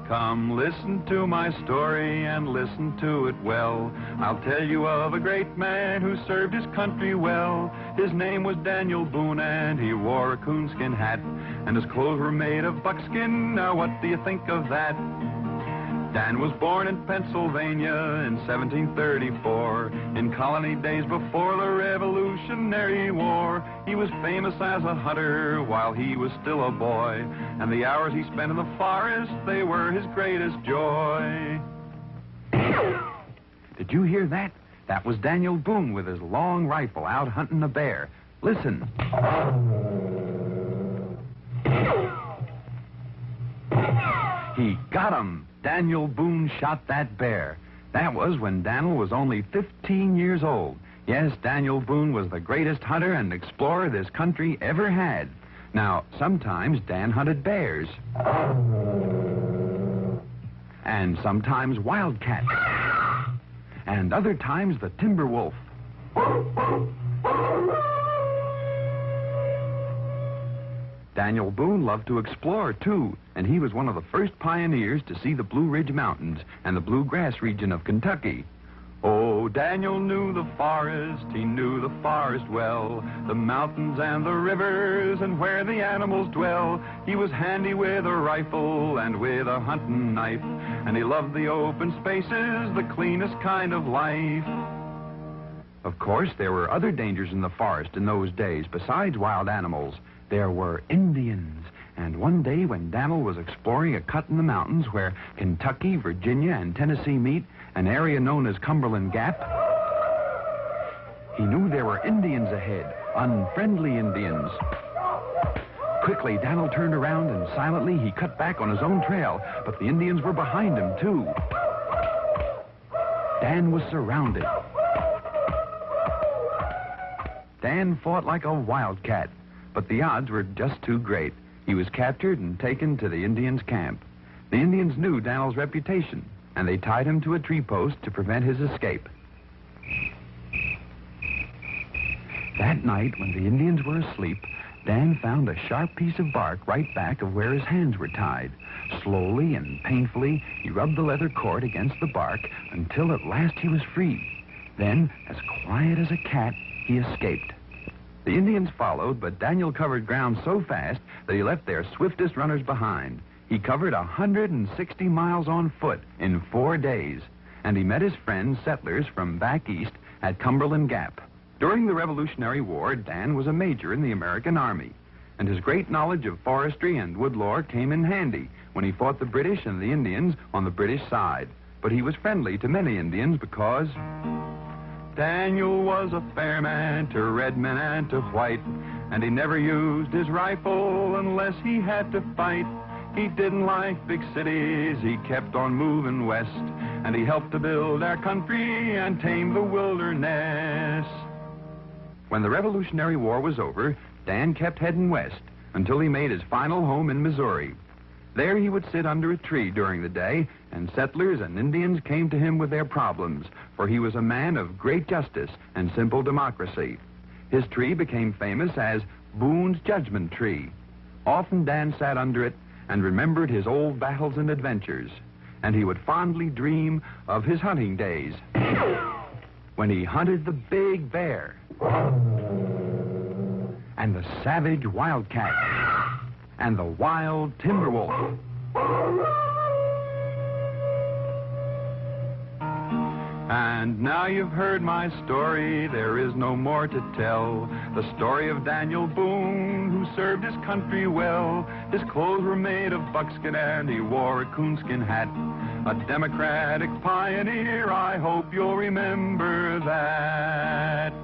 Come listen to my story and listen to it well. I'll tell you of a great man who served his country well. His name was Daniel Boone and he wore a coonskin hat. And his clothes were made of buckskin. Now what do you think of that? Dan was born in Pennsylvania in 1734, in colony days before the Revolutionary War. He was famous as a hunter while he was still a boy, and the hours he spent in the forest, they were his greatest joy. Did you hear that? That was Daniel Boone with his long rifle out hunting a bear. Listen. He got him. Daniel Boone shot that bear. That was when Daniel was only 15 years old. Yes, Daniel Boone was the greatest hunter and explorer this country ever had. Now, sometimes Dan hunted bears. And sometimes wildcats. And other times the timber wolf. Daniel Boone loved to explore, too, and he was one of the first pioneers to see the Blue Ridge Mountains and the bluegrass region of Kentucky. Oh, Daniel knew the forest, he knew the forest well, the mountains and the rivers and where the animals dwell. He was handy with a rifle and with a hunting knife, and he loved the open spaces, the cleanest kind of life. Of course, there were other dangers in the forest in those days besides wild animals. There were Indians, and one day when Daniel was exploring a cut in the mountains where Kentucky, Virginia, and Tennessee meet, an area known as Cumberland Gap, he knew there were Indians ahead, unfriendly Indians. Quickly, Daniel turned around and silently he cut back on his own trail, but the Indians were behind him, too. Dan was surrounded. Dan fought like a wildcat. But the odds were just too great. He was captured and taken to the Indians' camp. The Indians knew Daniel's reputation, and they tied him to a tree post to prevent his escape. That night, when the Indians were asleep, Dan found a sharp piece of bark right back of where his hands were tied. Slowly and painfully, he rubbed the leather cord against the bark until at last he was free. Then, as quiet as a cat, he escaped. The Indians followed, but Daniel covered ground so fast that he left their swiftest runners behind. He covered 160 miles on foot in 4 days, and he met his friends, settlers from back east at Cumberland Gap. During the Revolutionary War, Dan was a major in the American Army, and his great knowledge of forestry and wood lore came in handy when he fought the British and the Indians on the British side. But he was friendly to many Indians because Daniel was a fair man to red men and to white, and he never used his rifle unless he had to fight. He didn't like big cities, he kept on moving west, and he helped to build our country and tame the wilderness. When the Revolutionary War was over, Dan kept heading west until he made his final home in Missouri. There he would sit under a tree during the day, and settlers and Indians came to him with their problems, for he was a man of great justice and simple democracy. His tree became famous as Boone's Judgment Tree. Often Dan sat under it and remembered his old battles and adventures, and he would fondly dream of his hunting days when he hunted the big bear and the savage wildcat and the wild timber wolf. And now you've heard my story, there is no more to tell. The story of Daniel Boone, who served his country well. His clothes were made of buckskin and he wore a coonskin hat. A democratic pioneer, I hope you'll remember that.